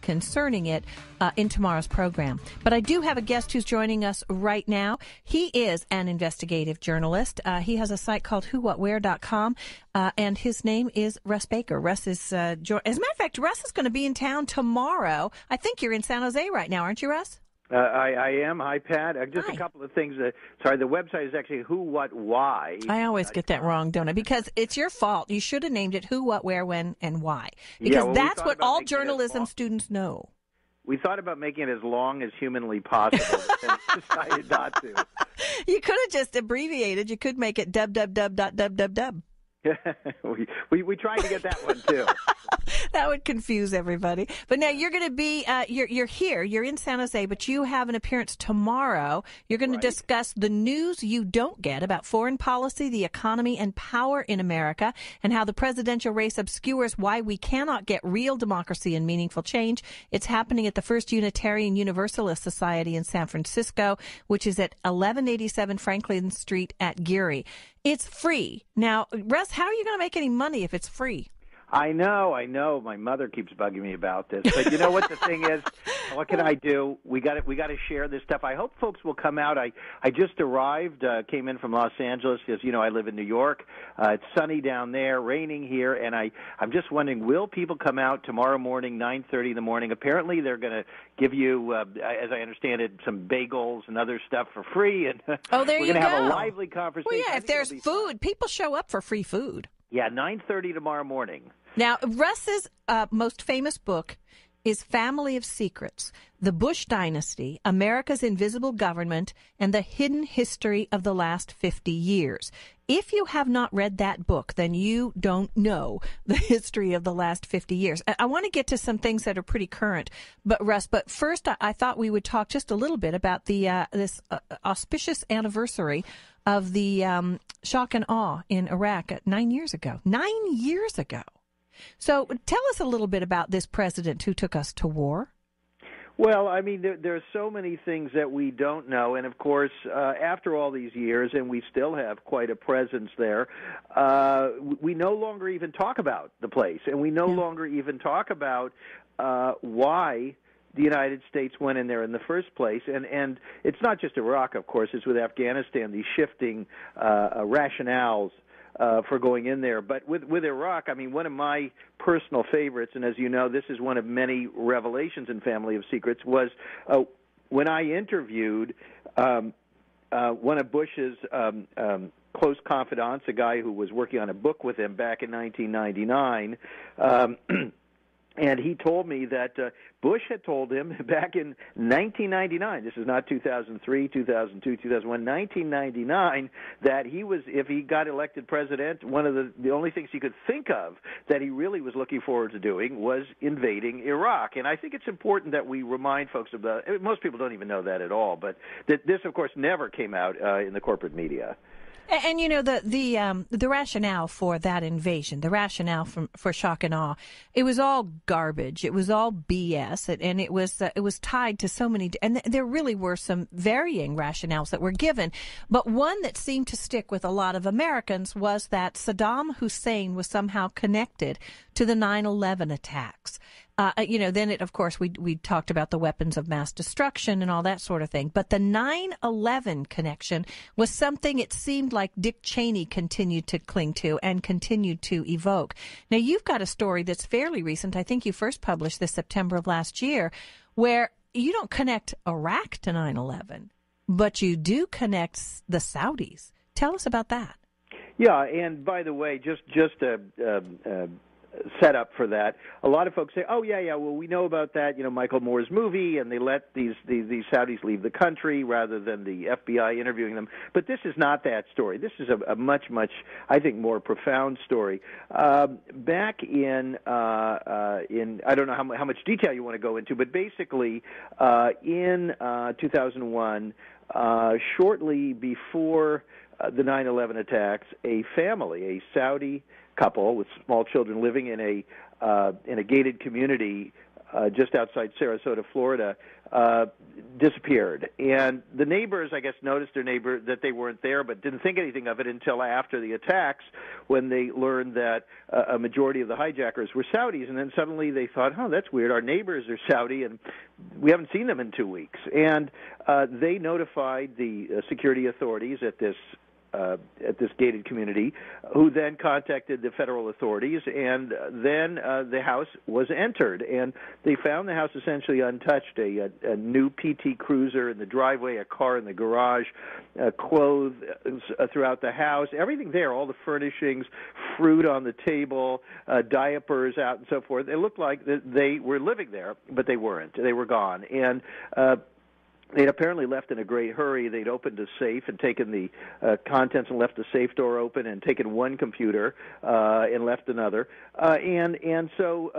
concerning it in tomorrow's program. But I do have a guest who's joining us right now. He is an investigative journalist. He has a site called WhoWhatWhere.com, and his name is Russ Baker. Russ is, as a matter of fact, Russ is going to be in town tomorrow. I think you're in San Jose right now, aren't you, Russ? I am. Hi, Pat. Just Hi. A couple of things. Sorry, the website is actually Who, What, Why. I always get that wrong, don't I? Because it's your fault. You should have named it Who, What, Where, When, and Why. Because that's what all journalism students know. We thought about making it as long as humanly possible, and decided not to. You could have just abbreviated. You could make it www.www. we tried to get that one too. That would confuse everybody. But now you're going to be you're here. You're in San Jose, but you have an appearance tomorrow. You're going to discuss the news you don't get about foreign policy, the economy, and power in America, and how the presidential race obscures why we cannot get real democracy and meaningful change. It's happening at the First Unitarian Universalist Society in San Francisco, which is at 1187 Franklin Street at Geary. It's free. Now, Russ, how are you going to make any money if it's free? I know. My mother keeps bugging me about this, but you know what the thing is? What can I do? We got to share this stuff. I hope folks will come out. I just arrived, came in from Los Angeles. As you know, I live in New York. It's sunny down there, raining here, and I'm just wondering, will people come out tomorrow morning, 9:30 in the morning? Apparently, they're going to give you, as I understand it, some bagels and other stuff for free, and there we're going to have a lively conversation. Well, yeah, if there's food, people show up for free food. Yeah, 9:30 tomorrow morning. Now, Russ's most famous book is Family of Secrets, The Bush Dynasty, America's Invisible Government, and the Hidden History of the Last 50 Years. If you have not read that book, then you don't know the history of the last 50 years. I want to get to some things that are pretty current, but Russ, but first I thought we would talk just a little bit about the this auspicious anniversary of the shock and awe in Iraq 9 years ago. 9 years ago. So tell us a little bit about this president who took us to war. Well, I mean, there are so many things that we don't know, and of course, after all these years, and we still have quite a presence there, we no longer even talk about the place, and we no longer even talk about why the United States went in there in the first place. And it's not just Iraq, of course, it's with Afghanistan, these shifting rationales for going in there. But with Iraq, I mean, one of my personal favorites, and as you know, this is one of many revelations in Family of Secrets, was when I interviewed one of Bush's close confidants, a guy who was working on a book with him back in 1999, and he told me that Bush had told him back in 1999, this is not 2003, 2002, 2001, 1999, that he was, if he got elected president, one of the only things he could think of that he really was looking forward to doing was invading Iraq. And I think it's important that we remind folks about, most people don't even know that at all, but that this, of course, never came out in the corporate media. And you know, the rationale for that invasion, the rationale for shock and awe, it was all garbage. It was all BS, and it was tied to so many. And there really were some varying rationales that were given, but one that seemed to stick with a lot of Americans was that Saddam Hussein was somehow connected to the 9/11 attacks. Then of course, we talked about the weapons of mass destruction and all that sort of thing. But the 9/11 connection was something it seemed like Dick Cheney continued to cling to and continued to evoke. Now, you've got a story that's fairly recent. I think you first published this September of last year, where you don't connect Iraq to 9/11, but you do connect the Saudis. Tell us about that. Yeah, and by the way, just set up for that. A lot of folks say, "Oh, yeah, well, we know about that. You know, Michael Moore's movie, and they let these Saudis leave the country rather than the FBI interviewing them." But this is not that story. This is a much, I think, more profound story. Back in I don't know how much detail you want to go into, but basically in 2001, shortly before the 9/11 attacks, a Saudi couple with small children living in a gated community just outside Sarasota, Florida, disappeared. And the neighbors, I guess, noticed their neighbor that they weren't there, but didn't think anything of it until after the attacks, when they learned that a majority of the hijackers were Saudis. And then suddenly they thought, oh, that's weird. Our neighbors are Saudi, and we haven't seen them in 2 weeks. And they notified the security authorities at this gated community, who then contacted the federal authorities, and then the house was entered, and they found the house essentially untouched. A new PT Cruiser in the driveway, a car in the garage, clothes throughout the house, everything there, all the furnishings, fruit on the table, diapers out and so forth. It looked like they were living there, but they weren't. They were gone. And they'd apparently left in a great hurry. They'd opened a safe and taken the contents and left the safe door open and taken one computer and left another. And so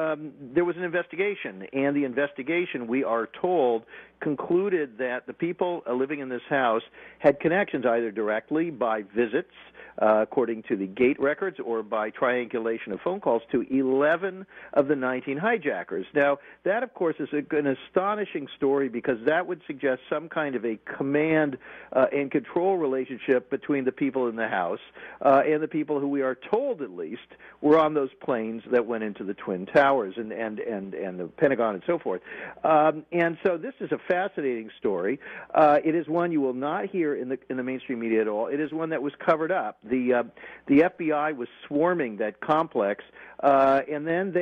there was an investigation. And the investigation, we are told, concluded that the people living in this house had connections either directly by visits, according to the gate records, or by triangulation of phone calls to 11 of the 19 hijackers. Now, that, of course, is an astonishing story, because that would suggest some kind of a command and control relationship between the people in the house and the people who, we are told at least, were on those planes that went into the Twin Towers and the Pentagon and so forth. And so this is a fascinating story. It is one you will not hear in the mainstream media at all. It is one that was covered up. The FBI was swarming that complex, and then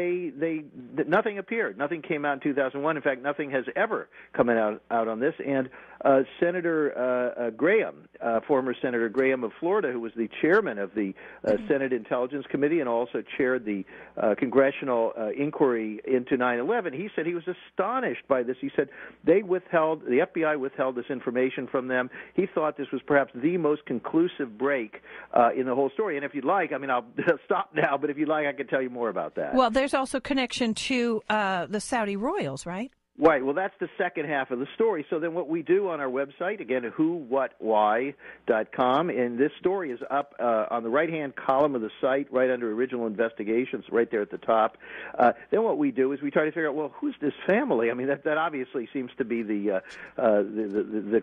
nothing appeared. Nothing came out in 2001. In fact, nothing has ever come out on this. And Senator Graham, former Senator Graham of Florida, who was the chairman of the Senate Intelligence Committee and also chaired the congressional inquiry into 9/11, he said he was astonished by this. He said the FBI withheld this information from them. He thought this was perhaps the most conclusive break in the whole story. And if you'd like, I'll stop now, but if you'd like, I can tell you more about that. Well, there's also connection to the Saudi royals, right? Right. Well, that's the second half of the story. So then what we do on our website, again, whowhatwhy.com, and this story is up on the right-hand column of the site, right under Original Investigations, right there at the top. Then what we do is we try to figure out, well, who's this family? I mean, that obviously seems to be the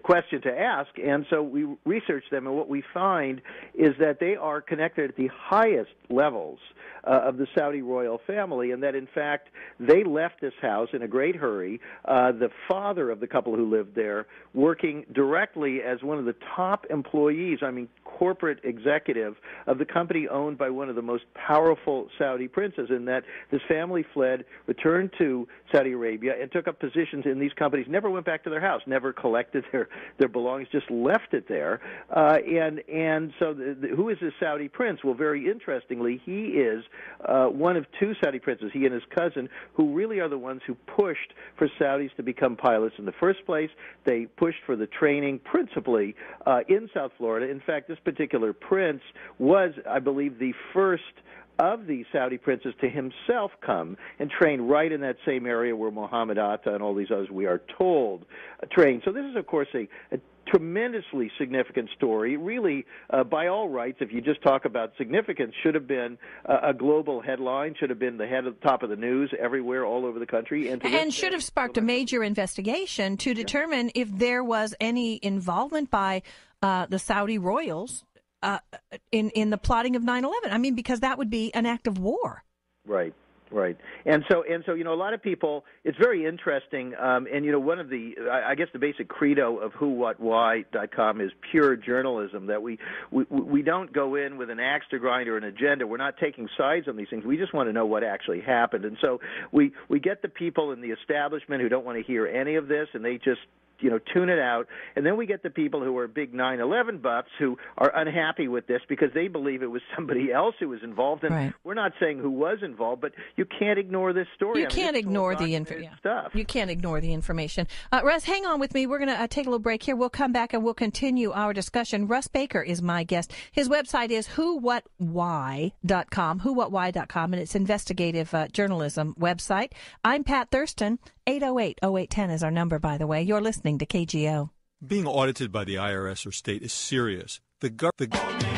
question to ask. And so we research them, and what we find is that they are connected at the highest levels of the Saudi royal family, and that, in fact, they left this house in a great hurry. The father of the couple who lived there working directly as one of the top employees, corporate executive of the company owned by one of the most powerful Saudi princes, and that this family fled, returned to Saudi Arabia, and took up positions in these companies, never went back to their house, never collected their belongings, just left it there. And so who is this Saudi prince? Well, very interestingly, he is one of two Saudi princes, he and his cousin, who really are the ones who pushed for Saudis to become pilots in the first place. They pushed for the training principally in South Florida. In fact, this particular prince was, I believe, the first of the Saudi princes to himself come and train right in that same area where Mohammed Atta and all these others, we are told, trained. So this is, of course, a tremendously significant story. Really, by all rights, if you just talk about significance, should have been a global headline, should have been the head of the top of the news everywhere, all over the country. And should have sparked a major investigation to determine if there was any involvement by the Saudi royals in the plotting of 9/11. Because that would be an act of war. Right. Right. And so, a lot of people, it's very interesting, and, one of the, I guess the basic credo of whowhatwhy.com is pure journalism, that we don't go in with an axe to grind or an agenda. We're not taking sides on these things. We just want to know what actually happened. And so we get the people in the establishment who don't want to hear any of this, and they just tune it out. And then we get the people who are big 9/11 buffs who are unhappy with this because they believe it was somebody else who was involved. And right. We're not saying who was involved, but you can't ignore this story. You can't ignore the stuff. You can't ignore the information. Russ, hang on with me. We're going to take a little break here. We'll come back and we'll continue our discussion. Russ Baker is my guest. His website is whowhatwhy.com, whowhatwhy.com, and it's investigative journalism website. I'm Pat Thurston. 808-0810 is our number, by the way. You're listening to KGO. Being audited by the IRS or state is serious. The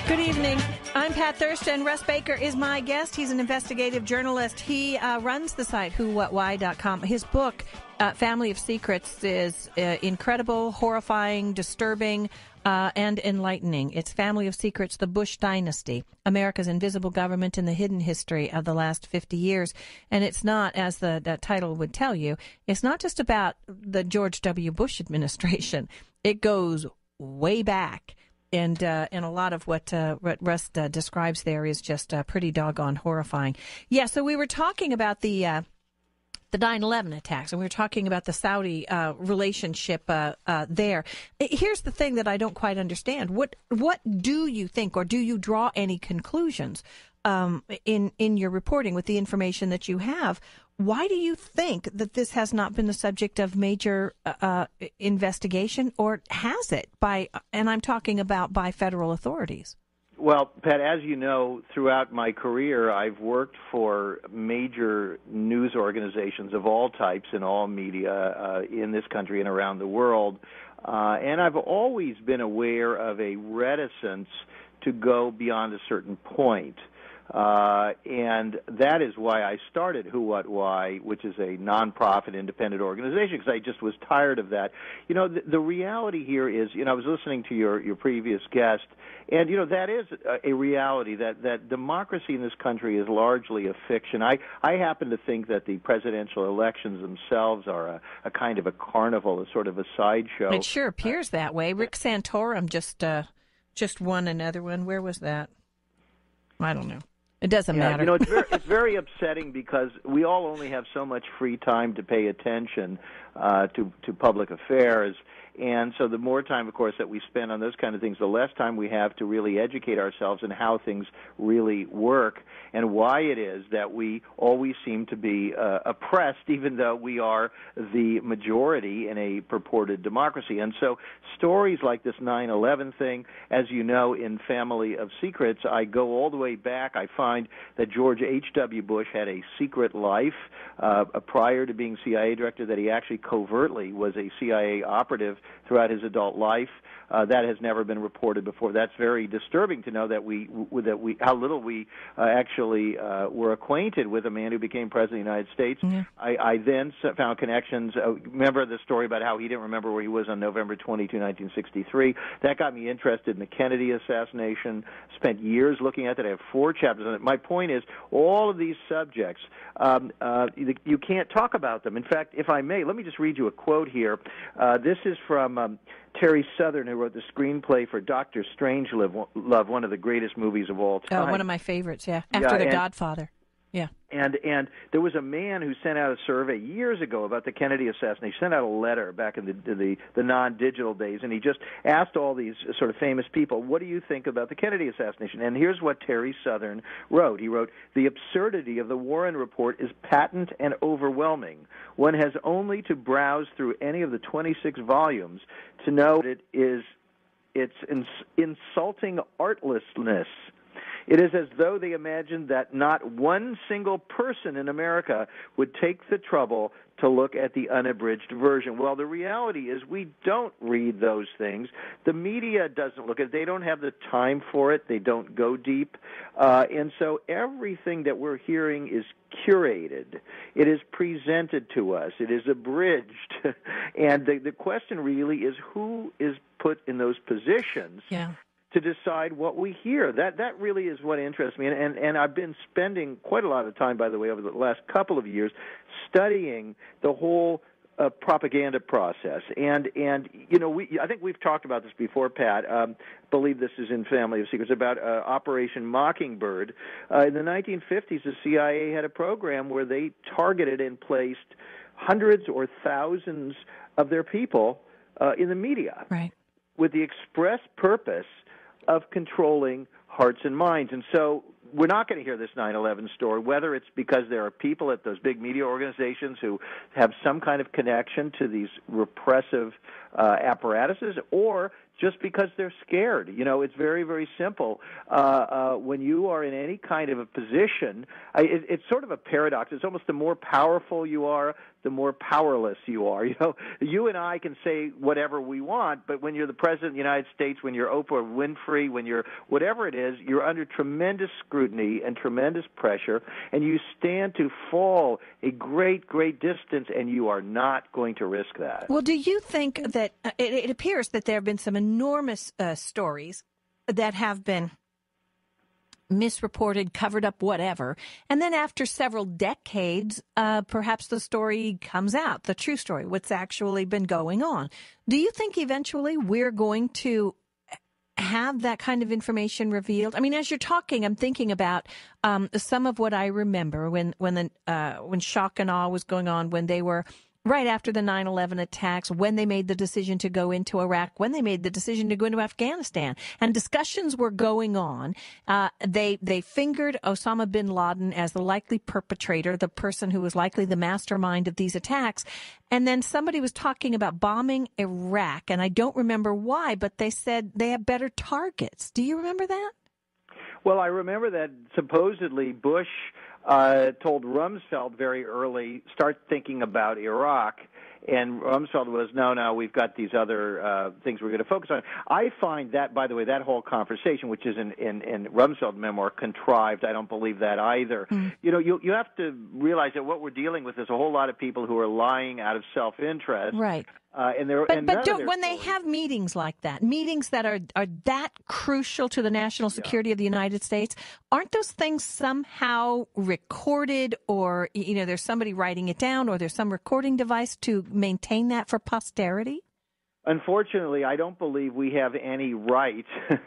Good evening. I'm Pat Thurston. Russ Baker is my guest. He's an investigative journalist. He runs the site WhoWhatWhy.com. His book, Family of Secrets, is incredible, horrifying, disturbing, and enlightening. It's Family of Secrets, The Bush Dynasty, America's Invisible Government and the Hidden History of the Last 50 Years. And it's not, as the title would tell you, it's not just about the George W. Bush administration. It goes way back. And a lot of what Russ describes there is just pretty doggone horrifying. Yeah, so we were talking about the 9/11 attacks, and we were talking about the Saudi relationship there. Here's the thing that I don't quite understand. What do you think, or do you draw any conclusions in your reporting with the information that you have? Why do you think that this has not been the subject of major investigation, or has it and I'm talking about by federal authorities? Well, Pat, as you know, throughout my career, I've worked for major news organizations of all types in all media in this country and around the world, and I've always been aware of a reticence to go beyond a certain point. And that is why I started Who, What, Why, which is a nonprofit independent organization, because I just was tired of that. You know, the reality here is, I was listening to your previous guest, and, that is a reality, that democracy in this country is largely a fiction. I happen to think that the presidential elections themselves are a kind of a carnival, a sort of a sideshow. It sure appears that way. Rick Santorum just won another one. Where was that? I don't know. It doesn't matter. It's very upsetting because we all only have so much free time to pay attention to public affairs. And so the more time, of course, that we spend on those kind of things, the less time we have to really educate ourselves in how things really work and why it is that we always seem to be oppressed, even though we are the majority in a purported democracy. And so stories like this 9/11 thing, as you know, in Family of Secrets, I go all the way back. I find that George H.W. Bush had a secret life prior to being CIA director, that he actually covertly was a CIA operative throughout his adult life. That has never been reported before. That's very disturbing to know that how little we actually were acquainted with a man who became president of the United States. Yeah. I then found connections. Remember the story about how he didn't remember where he was on November 22, 1963. That got me interested in the Kennedy assassination. Spent years looking at that. I have 4 chapters on it. My point is, all of these subjects, you can't talk about them. In fact, if I may, let me just read you a quote here. This is from Terry Southern, who wrote the screenplay for Dr. Strangelove, one of the greatest movies of all time. Oh, one of my favorites, yeah. After The Godfather. Yeah. And there was a man who sent out a survey years ago about the Kennedy assassination. He sent out a letter back in the non-digital days, and he just asked all these sort of famous people, what do you think about the Kennedy assassination? And here's what Terry Southern wrote. He wrote, the absurdity of the Warren Report is patent and overwhelming. One has only to browse through any of the 26 volumes to know that it's insulting artlessness. It is as though they imagined that not one single person in America would take the trouble to look at the unabridged version. Well, the reality is we don't read those things. The media doesn't look at it. They don't have the time for it. They don't go deep. And so everything that we're hearing is curated. It is presented to us. It is abridged. And the question really is, who is put in those positions? Yeah. To decide what we hear. That really is what interests me. And I've been spending quite a lot of time, by the way, over the last couple of years studying the whole propaganda process. And I think we've talked about this before, Pat. Believe this is in Family of Secrets, about Operation Mockingbird. In the 1950s, the CIA had a program where they targeted and placed hundreds or thousands of their people in the media. Right. With the express purpose of controlling hearts and minds. And so we're not going to hear this 9/11 story, whether it's because there are people at those big media organizations who have some kind of connection to these repressive apparatuses, or just because they're scared. It's very, very simple. When you are in any kind of a position, it's sort of a paradox. It's almost the more powerful you are, the more powerless you are. You and I can say whatever we want, but when you're the President of the United States, when you're Oprah Winfrey, when you're whatever it is, you're under tremendous scrutiny and tremendous pressure, and you stand to fall a great, great distance, and you are not going to risk that. Well, do you think that it appears that there have been some enormous stories that have been misreported, covered up, whatever, and then after several decades, perhaps the story comes out, the true story, what's actually been going on. Do you think eventually we're going to have that kind of information revealed? I mean, as you're talking, I'm thinking about some of what I remember when shock and awe was going on, when they were right after the 9/11 attacks, when they made the decision to go into Iraq, when they made the decision to go into Afghanistan, and discussions were going on. They fingered Osama bin Laden as the likely perpetrator, the person who was likely the mastermind of these attacks. And then somebody was talking about bombing Iraq, and I don't remember why, but they said they have better targets. Do you remember that? Well, I remember that supposedly Bush told Rumsfeld very early, start thinking about Iraq. And Rumsfeld was, no, we've got these other things we're going to focus on. I find that, by the way, that whole conversation, which is in Rumsfeld's memoir, contrived. I don't believe that either. You have to realize that what we're dealing with is a whole lot of people who are lying out of self-interest. Right. When they have meetings like that, meetings that are that crucial to the national security of the United States, aren't those things somehow recorded, or there's somebody writing it down, or there's some recording device to maintain that for posterity? Unfortunately, I don't believe we have any right. So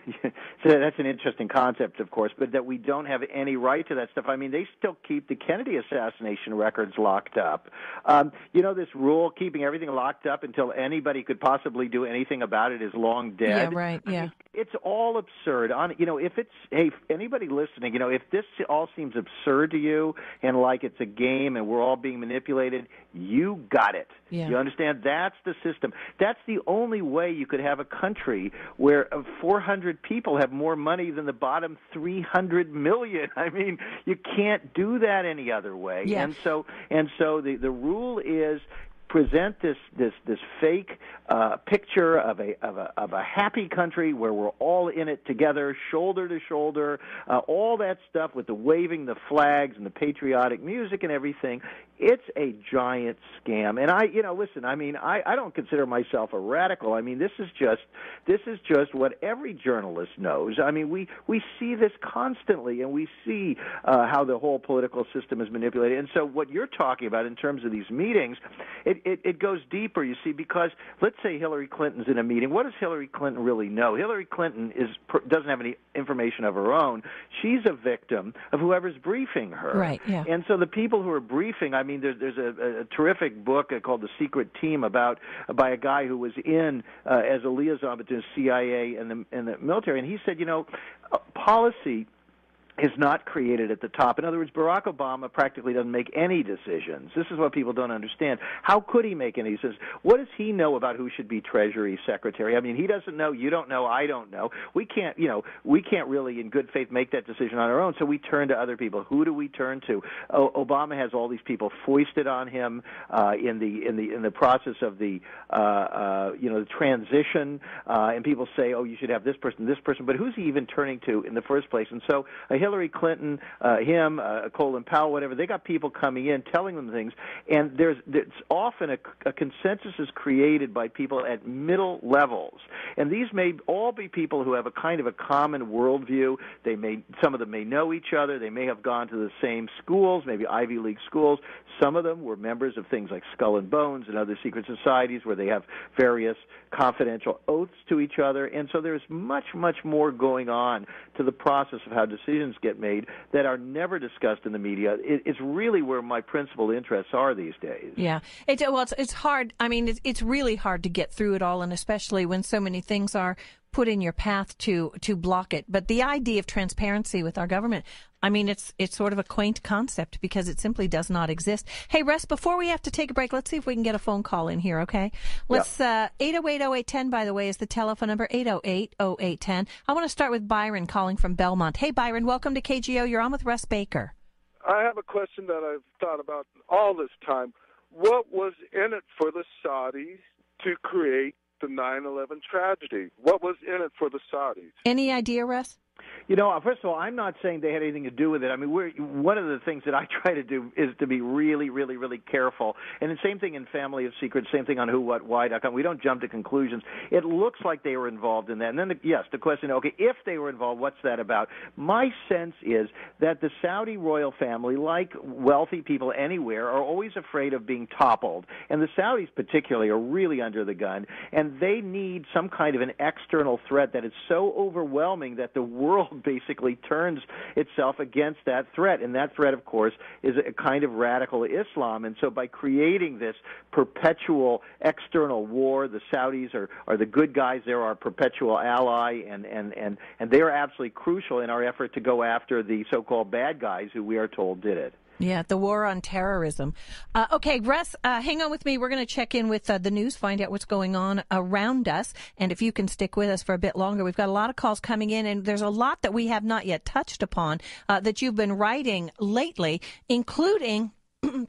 that's an interesting concept, of course, but that we don't have any right to that stuff. I mean, they still keep the Kennedy assassination records locked up. This rule, keeping everything locked up until anybody could possibly do anything about it, is long dead. Yeah, right, yeah. It's all absurd. If anybody listening, if this all seems absurd to you and like it's a game and we're all being manipulated, you got it. Yeah. You understand? That's the system. That's the only way you could have a country where 400 people have more money than the bottom 300 million. I mean, you can't do that any other way. Yeah. And so the rule is present this fake picture of a happy country where we're all in it together, shoulder to shoulder, all that stuff with the waving the flags and the patriotic music and everything. It's a giant scam. And I don't consider myself a radical. I mean, this is just what every journalist knows. I mean, we see this constantly, and we see how the whole political system is manipulated. And so what you're talking about in terms of these meetings, it goes deeper, you see, because let's say Hillary Clinton's in a meeting. What does Hillary Clinton really know? Hillary Clinton doesn't have any information of her own. She's a victim of whoever's briefing her. Right, yeah. And so the people who are briefing, I mean, there's a terrific book called The Secret Team by a guy who was in as a liaison between the CIA and the military, and he said, policy is not created at the top. In other words, Barack Obama practically doesn't make any decisions. This is what people don't understand. How could he make any decisions? What does he know about who should be Treasury Secretary? I mean, he doesn't know, you don't know, I don't know. We can't really in good faith make that decision on our own, so we turn to other people. Who do we turn to? Obama has all these people foisted on him in the process of the transition, and people say, oh, you should have this person, but who's he even turning to in the first place? And so Hillary Clinton, Colin Powell, whatever, they got people coming in telling them things, and there's often a consensus is created by people at middle levels, and these may all be people who have a kind of a common worldview. Some of them may know each other, they may have gone to the same schools, maybe Ivy League schools. Some of them were members of things like Skull and Bones and other secret societies where they have various confidential oaths to each other, and so there's much, much more going on to the process of how decisions get made that are never discussed in the media. It's really where my principal interests are these days. Yeah. It's hard. I mean, it's really hard to get through it all, and especially when so many things are put in your path to block it. But the idea of transparency with our government, I mean, it's sort of a quaint concept because it simply does not exist. Hey, Russ, before we have to take a break, let's see if we can get a phone call in here, okay? Let's 808-0810, by the way, is the telephone number, 808-0810. I want to start with Byron calling from Belmont. Hey, Byron, welcome to KGO. You're on with Russ Baker. I have a question that I've thought about all this time. what was in it for the Saudis to create the 9/11 tragedy? What was in it for the Saudis? Any idea, Russ? First of all, I'm not saying they had anything to do with it. I mean, one of the things that I try to do is to be really, really, really careful. And the same thing in Family of Secrets, same thing on WhoWhatWhy.com. We don't jump to conclusions. It looks like they were involved in that. And then, the question, okay, if they were involved, what's that about? My sense is that the Saudi royal family, like wealthy people anywhere, are always afraid of being toppled. And the Saudis particularly are really under the gun. And they need some kind of an external threat that is so overwhelming that the world basically turns itself against that threat. And that threat, of course, is a kind of radical Islam. And so by creating this perpetual external war, the Saudis are the good guys. They're our perpetual ally, and they are absolutely crucial in our effort to go after the so-called bad guys who we are told did it. Yeah, the war on terrorism. Okay, Russ, hang on with me. We're going to check in with the news, find out what's going on around us. And if you can stick with us for a bit longer, we've got a lot of calls coming in, and there's a lot that we have not yet touched upon that you've been writing lately, including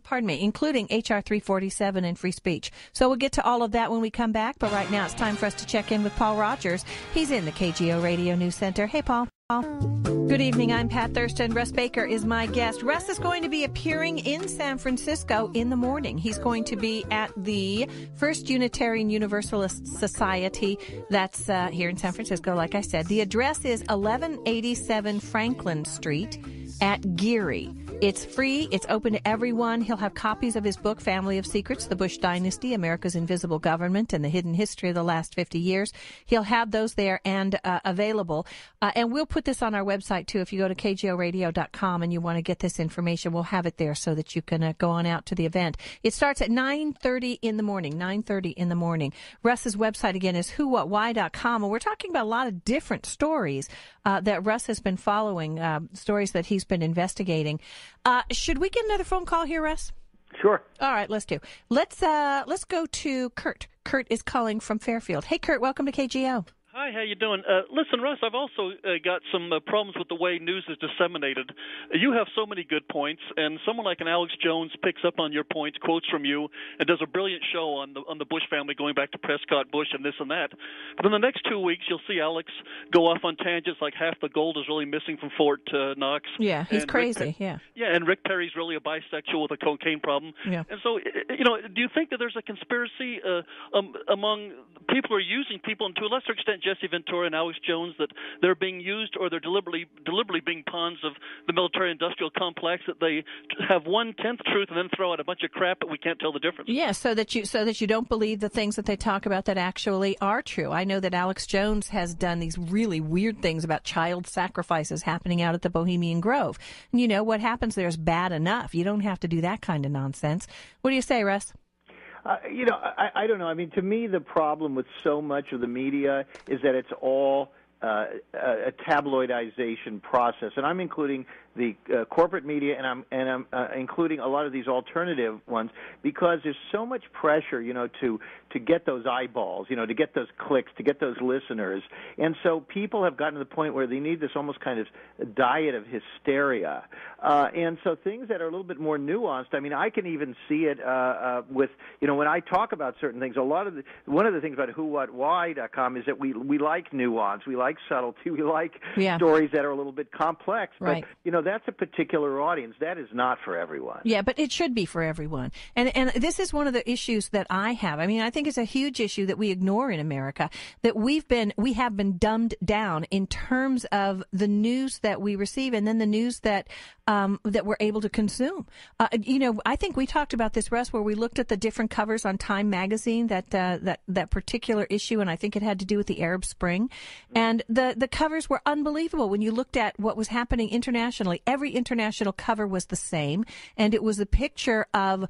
including HR 347 and free speech. So we'll get to all of that when we come back. But right now it's time for us to check in with Paul Rogers. He's in the KGO Radio News Center. Hey, Paul. Good evening. I'm Pat Thurston. Russ Baker is my guest. Russ is going to be appearing in San Francisco in the morning. He's going to be at the First Unitarian Universalist Society. That's here in San Francisco, like I said. The address is 1187 Franklin Street at Geary. It's free. It's open to everyone. He'll have copies of his book, Family of Secrets, The Bush Dynasty, America's Invisible Government, and the Hidden History of the Last 50 Years. He'll have those there and available. And we'll put this on our website, too. If you go to KGORadio.com and you want to get this information, we'll have it there so that you can go on out to the event. It starts at 9:30 in the morning, 9:30 in the morning. Russ's website, again, is WhoWhatWhy.com. And we're talking about a lot of different stories that Russ has been following, stories that he's been investigating. Should we get another phone call here, Russ? Sure. All right, let's do. Let's go to Kurt. Kurt is calling from Fairfield. Hey, Kurt, welcome to KGO. Hi, how you doing? Listen, Russ, I've also got some problems with the way news is disseminated. You have so many good points, and someone like an Alex Jones picks up on your points, quotes from you, and does a brilliant show on the Bush family going back to Prescott Bush and this and that. But in the next 2 weeks, you'll see Alex go off on tangents like half the gold is really missing from Fort Knox. Yeah, he's crazy, yeah. Yeah, and Rick Perry's really a bisexual with a cocaine problem. Yeah. And so, do you think that there's a conspiracy among people who are using people, and to a lesser extent Jesse Ventura and Alex Jones, that they're being used or they're deliberately being pawns of the military-industrial complex, that they have 1/10 truth and then throw out a bunch of crap but we can't tell the difference? Yeah, so that you don't believe the things that they talk about that actually are true. I know that Alex Jones has done these really weird things about child sacrifices happening out at the Bohemian Grove. And you know, what happens there is bad enough. You don't have to do that kind of nonsense. What do you say, Russ? I don't know. I mean, to me, the problem with so much of the media is that it's all a tabloidization process, and I'm including the corporate media, and I'm including a lot of these alternative ones, because there's so much pressure, to get those eyeballs, to get those clicks, to get those listeners, and so people have gotten to the point where they need this almost kind of diet of hysteria, and so things that are a little bit more nuanced. I mean, I can even see it with, when I talk about certain things. One of the things about WhoWhatWhy.com is that we like nuance, we like subtlety, we like stories that are a little bit complex, right. But that's a particular audience. That is not for everyone. Yeah, but it should be for everyone. And this is one of the issues that I have. I mean, I think it's a huge issue that we ignore in America, that we have been dumbed down in terms of the news that we receive and then the news that we're able to consume. I think we talked about this, Russ, where we looked at the different covers on Time magazine, that particular issue, and I think it had to do with the Arab Spring. And the covers were unbelievable. When you looked at what was happening internationally, every international cover was the same, and it was a picture of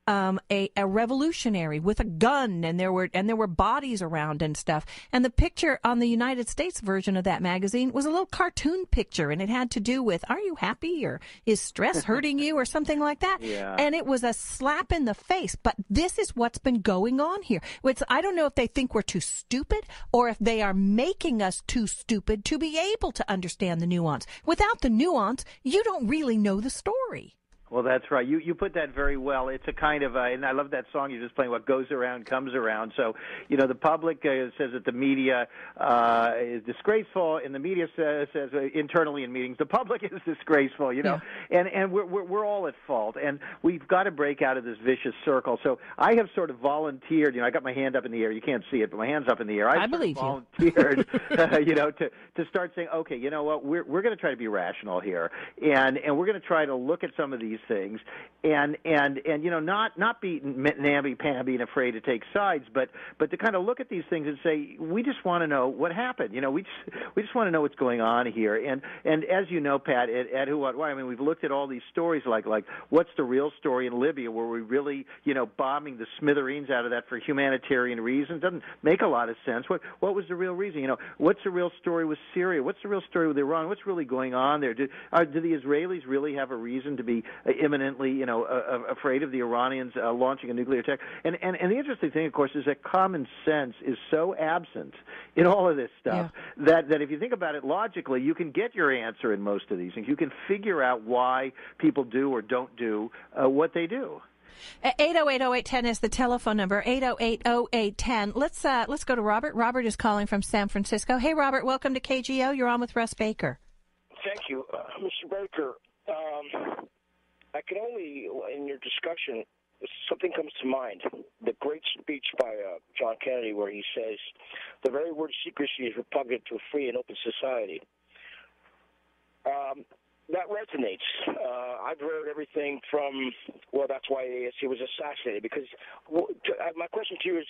a revolutionary with a gun, and there were bodies around and stuff. And the picture on the United States version of that magazine was a little cartoon picture, and it had to do with, are you happy, or is stress hurting you, or something like that. Yeah. And it was a slap in the face. But this is what's been going on here. I don't know if they think we're too stupid or if they are making us too stupid to be able to understand the nuance. Without the nuance, you don't really know the story. Well, that's right. You put that very well. It's a kind of, and I love that song you're just playing, what goes around comes around. So, the public says that the media is disgraceful, and the media says internally in meetings, the public is disgraceful, Yeah. and we're all at fault, and we've got to break out of this vicious circle. So I have sort of volunteered, I got my hand up in the air. You can't see it, but my hand's up in the air. I believe volunteered, to start saying, okay, you know what, we're going to try to be rational here, and we're going to try to look at some of these things, and not be namby-pamby and afraid to take sides, but to kind of look at these things and say, we just want to know what happened. We just want to know what's going on here. And as you know, Pat, at Who What Why, I mean, we've looked at all these stories like what's the real story in Libya, where we really bombing the smithereens out of that for humanitarian reasons doesn't make a lot of sense. What was the real reason? What's the real story with Syria? What's the real story with Iran? What's really going on there? Do the Israelis really have a reason to be imminently, afraid of the Iranians launching a nuclear attack? And the interesting thing, of course, is that common sense is so absent in all of this stuff that if you think about it logically, you can get your answer in most of these things. You can figure out why people do or don't do what they do. 808-0810 is the telephone number. 808-0810. Let's go to Robert. Robert is calling from San Francisco. Hey, Robert, welcome to KGO. You're on with Russ Baker. Thank you, Mr. Baker. I can only, in your discussion, something comes to mind. The great speech by John Kennedy, where he says, "The very word secrecy is repugnant to a free and open society." That resonates. I've heard everything from, well, that's why he was assassinated. Because my question to you is,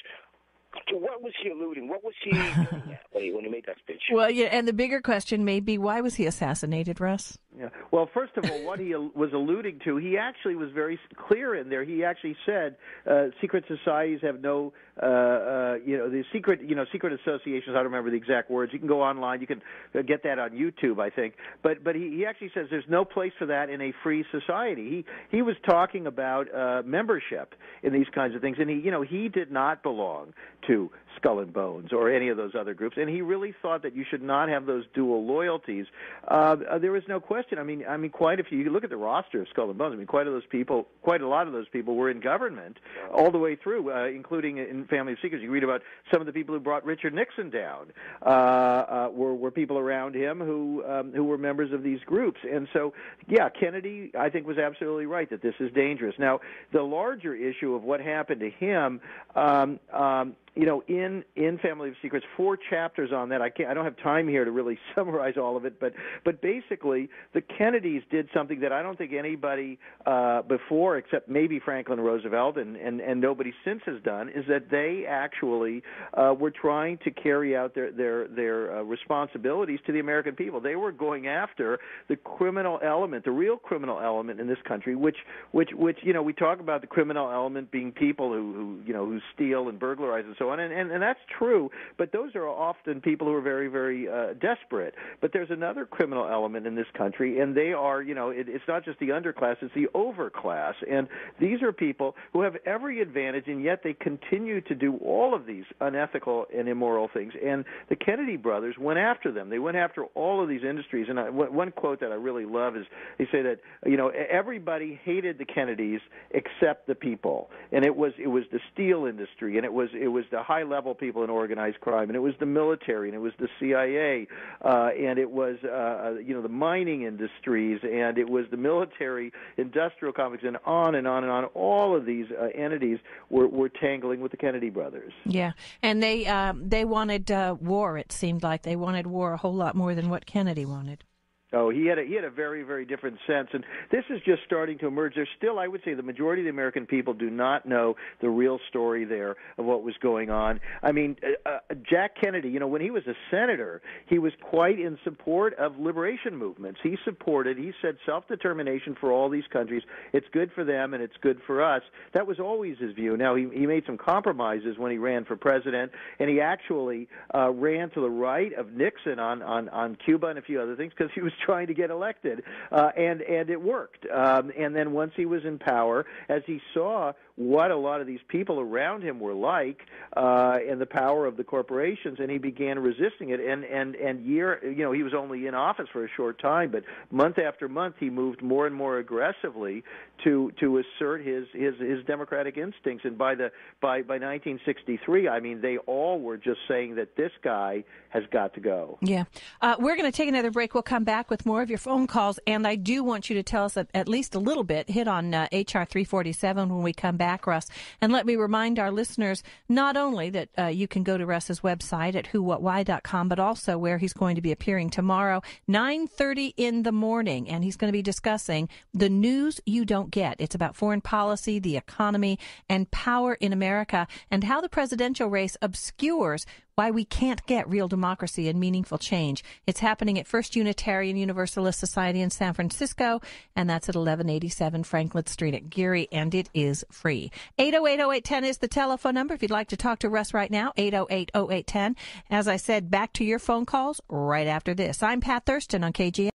to what was he alluding? What was he getting at when he made that speech? Well, yeah, and the bigger question may be, why was he assassinated, Russ? Yeah. Well, first of all, what he was alluding to, he actually was very clear in there. He actually said secret societies have no, the secret associations. I don't remember the exact words. You can go online. You can get that on YouTube, I think. But he actually says there's no place for that in a free society. He was talking about membership in these kinds of things, and he did not belong to Skull and Bones or any of those other groups, and he really thought that you should not have those dual loyalties. There was no question. I mean, quite a few. You look at the roster of Skull and Bones. I mean, quite a lot of those people were in government all the way through, including in Family of Secrets. You read about some of the people who brought Richard Nixon down were people around him who were members of these groups. And so, yeah, Kennedy, I think, was absolutely right that this is dangerous. Now, the larger issue of what happened to him. In Family of Secrets, 4 chapters on that. I don't have time here to really summarize all of it, but basically, the Kennedys did something that I don't think anybody before, except maybe Franklin Roosevelt and nobody since has done, is that they actually were trying to carry out their responsibilities to the American people. They were going after the criminal element, the real criminal element in this country, which we talk about the criminal element being people who steal and burglarize and so on, and that's true, but those are often people who are very, very desperate. But there's another criminal element in this country, and they are, it's not just the underclass, it's the overclass, and these are people who have every advantage, and yet they continue to do all of these unethical and immoral things, and the Kennedy brothers went after them. They went after all of these industries, and one quote that I really love is they say that, everybody hated the Kennedys except the people, and it was the steel industry, and it was the high-level people in organized crime, and it was the military, and it was the CIA, and it was the mining industries, and it was the military industrial complex, and on and on and on. All of these entities were tangling with the Kennedy brothers. Yeah, and they wanted war. It seemed like they wanted war a whole lot more than what Kennedy wanted. Oh, he had a very, very different sense, and this is just starting to emerge. There's still, I would say, the majority of the American people do not know the real story there of what was going on. I mean, Jack Kennedy, when he was a senator, he was quite in support of liberation movements. He said self-determination for all these countries. It's good for them and it's good for us. That was always his view. Now, he made some compromises when he ran for president, and he actually ran to the right of Nixon on Cuba and a few other things because he was trying to get elected, and it worked. And then once he was in power, as he saw what a lot of these people around him were like, and the power of the corporations, and he began resisting it. And he was only in office for a short time, but month after month he moved more and more aggressively to assert his democratic instincts. And by 1963, I mean, they all were just saying that this guy has got to go. Yeah. We're going to take another break. We'll come back with more of your phone calls, and I do want you to tell us at least a little bit, hit on HR 347 when we come back, Russ. And let me remind our listeners not only that you can go to Russ's website at whowhatwhy.com, but also where he's going to be appearing tomorrow, 9:30 in the morning, and he's going to be discussing the news you don't get. It's about foreign policy, the economy, and power in America, and how the presidential race obscures why we can't get real democracy and meaningful change. It's happening at First Unitarian Universalist Society in San Francisco, and that's at 1187 Franklin Street at Geary, and it is free. 808-0810 is the telephone number if you'd like to talk to Russ right now, 808-0810. As I said, back to your phone calls right after this. I'm Pat Thurston on KGO.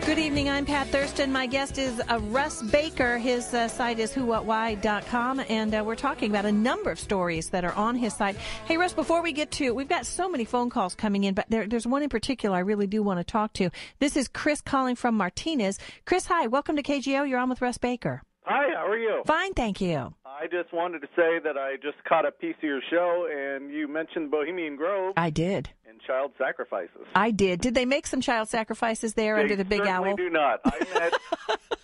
Good evening, I'm Pat Thurston. My guest is Russ Baker. His site is whowhatwhy.com, and we're talking about a number of stories that are on his site. Hey, Russ, before we get to, we've got so many phone calls coming in, but there's one in particular I really do want to talk to. This is Chris calling from Martinez. Chris, hi, welcome to KGO. You're on with Russ Baker. Hi, how are you? Fine, thank you. I just wanted to say that I just caught a piece of your show, and you mentioned Bohemian Grove. I did. And child sacrifices. I did. Did they make some child sacrifices there under the big owl? They certainly do not.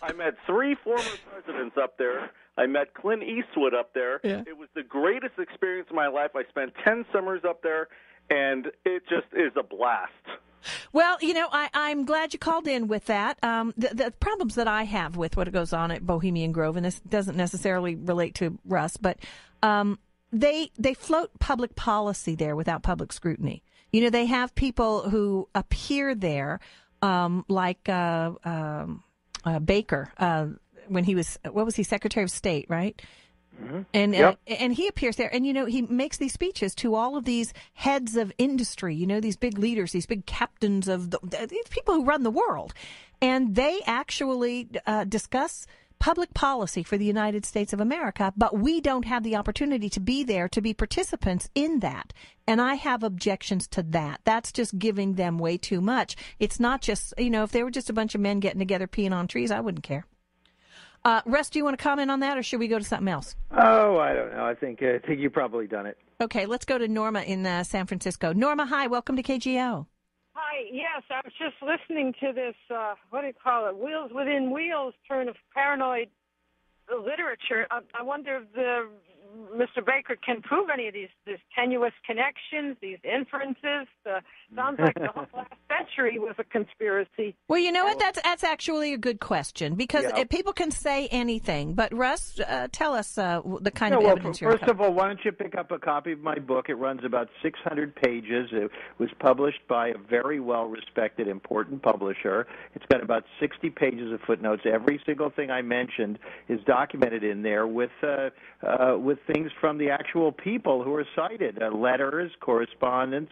I met 3 former presidents up there. I met Clint Eastwood up there. Yeah. It was the greatest experience of my life. I spent 10 summers up there, and it just is a blast. Well, I'm glad you called in with that. The problems that I have with what goes on at Bohemian Grove, and this doesn't necessarily relate to Russ, but they float public policy there without public scrutiny. They have people who appear there, like Baker, when he was, Secretary of State, right? Mm-hmm. And yep. And he appears there, and he makes these speeches to all of these heads of industry, these big leaders, these big captains of these people who run the world, and they actually discuss public policy for the United States of America, but we don't have the opportunity to be there to be participants in that. And I have objections to that. That's just giving them way too much. It's not just, if they were just a bunch of men getting together peeing on trees, I wouldn't care. Russ, do you want to comment on that, or should we go to something else? Oh, I don't know. I think you've probably done it. Okay, let's go to Norma in San Francisco. Norma, hi. Welcome to KGO. Hi. Yes, I was just listening to this, what do you call it, Wheels Within Wheels turn of paranoid literature. I wonder if Mr. Baker can prove any of these tenuous connections, these inferences. Sounds like the whole last century was a conspiracy. Well, you know what? That's actually a good question, because people can say anything. But Russ, tell us the kind of evidence you're. First of all, why don't you pick up a copy of my book? It runs about 600 pages. It was published by a very well-respected, important publisher. It's got about 60 pages of footnotes. Every single thing I mentioned is documented in there with things from the actual people who are cited, letters, correspondence,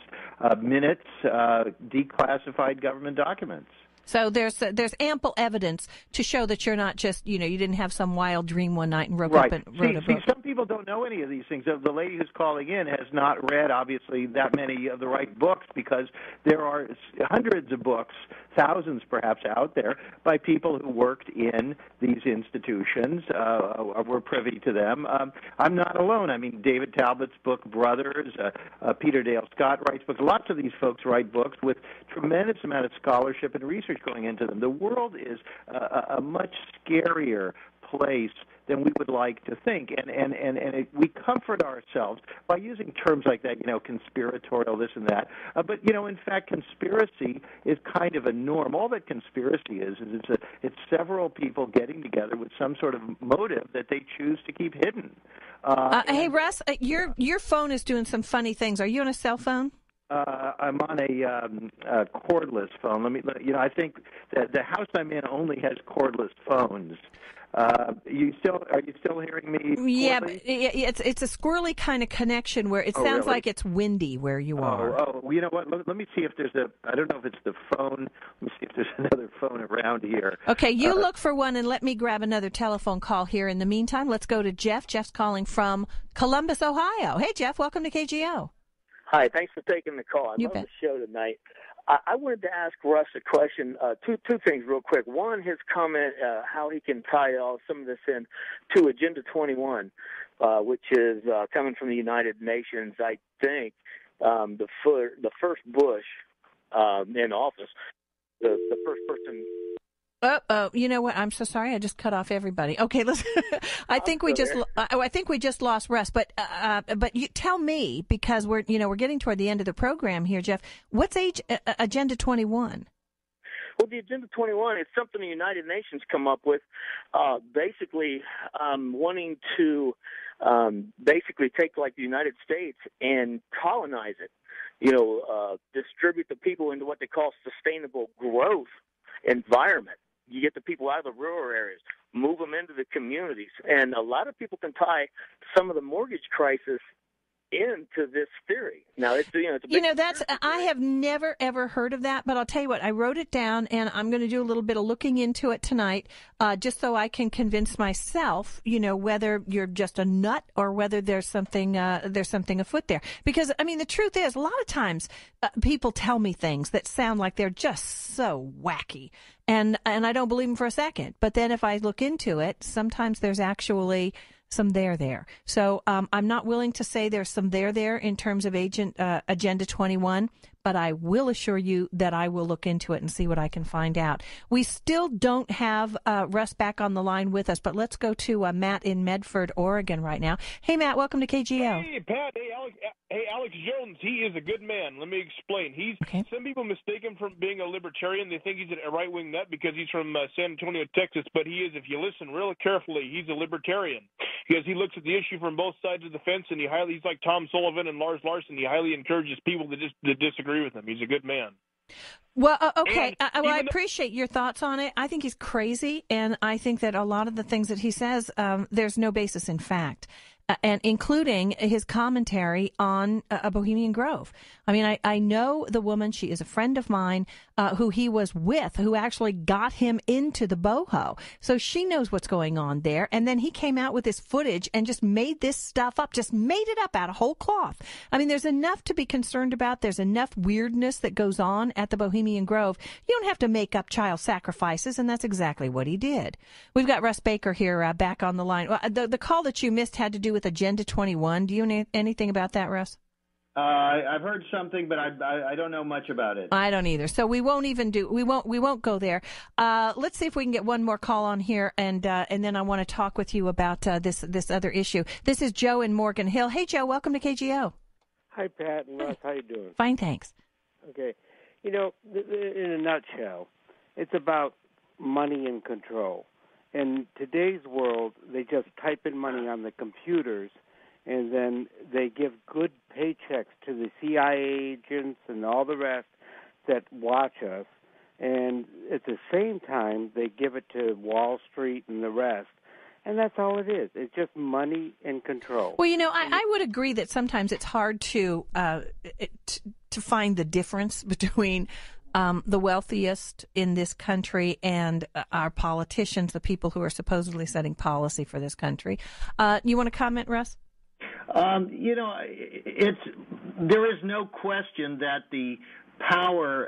minutes, declassified government documents. So there's ample evidence to show that you're not just, you didn't have some wild dream one night and wrote a book. See, some people don't know any of these things. The lady who's calling in has not read, obviously, that many of the right books, because there are hundreds of books, thousands perhaps out there, by people who worked in these institutions, were privy to them. I'm not alone. I mean, David Talbot's book, Brothers, Peter Dale Scott writes books. Lots of these folks write books with tremendous amount of scholarship and research going into them. The world is a much scarier place than we would like to think, and we comfort ourselves by using terms like that, conspiratorial, this and that. But in fact, conspiracy is kind of a norm. All that conspiracy is it's several people getting together with some sort of motive that they choose to keep hidden. Hey, Russ, your phone is doing some funny things. Are you on a cell phone? I'm on a cordless phone. I think that the house I'm in only has cordless phones. Are you still hearing me? Yeah, poorly? but it's a squirrely kind of connection where it sounds really? like it's windy where you are. Oh, you know what? Let me see if there's I don't know if it's the phone. Let me see if there's another phone around here. Okay, you look for one and let me grab another telephone call here. In the meantime, let's go to Jeff. Jeff's calling from Columbus, Ohio. Hey, Jeff, welcome to KGO. Hi, thanks for taking the call. I love the show tonight. I wanted to ask Russ a question, two things real quick. One, his comment, how he can tie some of this in to Agenda 21, which is coming from the United Nations. I think the first Bush in office, the first person. Oh, you know what? I'm so sorry. I just cut off everybody. Okay, listen. I think we just lost Russ. But you tell me, because we're getting toward the end of the program here, Jeff. What's Agenda 21? Well, the Agenda 21 is something the United Nations come up with, basically wanting to basically take like the United States and colonize it. Distribute the people into what they call sustainable growth environment. You get the people out of the rural areas, move them into the communities. And a lot of people can tie some of the mortgage crisis into this theory. Now, it's a big I have never, ever heard of that, but I'll tell you what, I wrote it down, and I'm going to do a little bit of looking into it tonight, just so I can convince myself, whether you're just a nut or whether there's something afoot there. Because, the truth is, a lot of times people tell me things that sound like they're just so wacky, and I don't believe them for a second. But then if I look into it, sometimes there's actually some there. So I'm not willing to say there's some there in terms of Agenda 21, but I will assure you that I will look into it and see what I can find out. We still don't have Russ back on the line with us, but let's go to Matt in Medford, Oregon right now. Hey, Matt, welcome to KGO. Hey, Pat. Hey, Alex Jones, he is a good man. Let me explain. Some people mistake him for being a libertarian. They think he's a right-wing nut because he's from San Antonio, Texas, but he is, if you listen real carefully, he's a libertarian because he looks at the issue from both sides of the fence, and he's like Tom Sullivan and Lars Larson. He highly encourages people to disagree with him. He's a good man. Well, okay. I appreciate your thoughts on it. I think he's crazy, and I think that a lot of the things that he says, there's no basis in fact. And including his commentary on Bohemian Grove. I know the woman. She is a friend of mine who he was with, who actually got him into the boho. So she knows what's going on there. And then he came out with this footage and just made this stuff up, just made it up out of whole cloth. There's enough to be concerned about. There's enough weirdness that goes on at the Bohemian Grove. You don't have to make up child sacrifices, and that's exactly what he did. We've got Russ Baker here back on the line. The call that you missed had to do with Agenda 21. Do you know anything about that, Russ? I've heard something, but I don't know much about it. I don't either. So we won't go there. Let's see if we can get one more call on here, and then I want to talk with you about this other issue. This is Joe in Morgan Hill. Hey, Joe, welcome to KGO. Hi, Pat and Russ. How you doing? Fine, thanks. Okay. In a nutshell, it's about money and control. In today's world, they just type in money on the computers, and then they give good paychecks to the CIA agents and all the rest that watch us. And at the same time, they give it to Wall Street and the rest. And that's all it is. It's just money and control. Well, I would agree that sometimes it's hard to find the difference between the wealthiest in this country and our politicians, the people who are supposedly setting policy for this country. You want to comment, Russ? There is no question that the power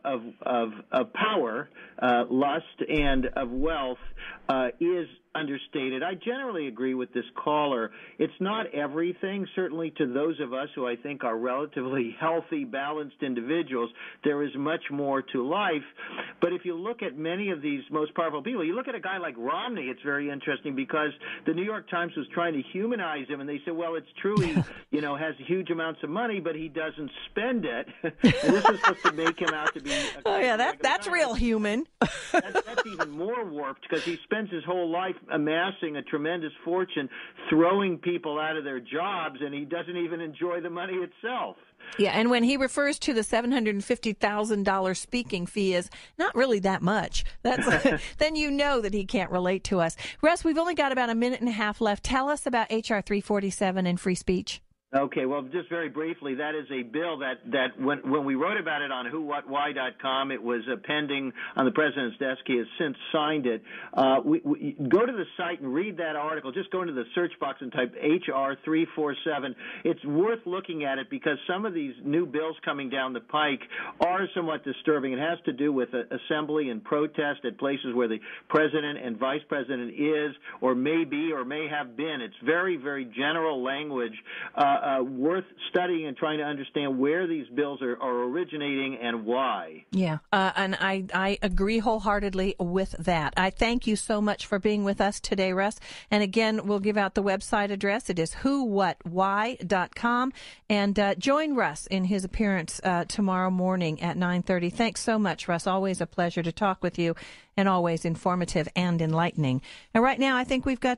of power, lust, and of wealth is understated. I generally agree with this caller. It's not everything. Certainly to those of us who I think are relatively healthy, balanced individuals, there is much more to life. But if you look at many of these most powerful people, you look at a guy like Romney, it's very interesting because the New York Times was trying to humanize him, and they said, well, it's true he, has huge amounts of money, but he doesn't spend it. And this is supposed to make him out to be that's real human. That's even more warped because he spends his whole life amassing a tremendous fortune, throwing people out of their jobs, and he doesn't even enjoy the money itself. Yeah, and when he refers to the $750,000 speaking fee as not really that much, that's then you know that he can't relate to us. Russ, we've only got about a minute and a half left. Tell us about H.R. 347 and free speech. Okay, well, just very briefly, that is a bill that when we wrote about it on whowhatwhy.com, it was pending on the president's desk. He has since signed it. We go to the site and read that article. Just go into the search box and type HR 347. It's worth looking at it because some of these new bills coming down the pike are somewhat disturbing. It has to do with assembly and protest at places where the president and vice president is or may be or may have been. It's very, very general language. Worth studying and trying to understand where these bills are originating and why. Yeah, and I agree wholeheartedly with that. I thank you so much for being with us today, Russ. And again, we'll give out the website address. It is whowhatwhy.com. And join Russ in his appearance tomorrow morning at 9:30. Thanks so much, Russ. Always a pleasure to talk with you and always informative and enlightening. And right now, I think we've got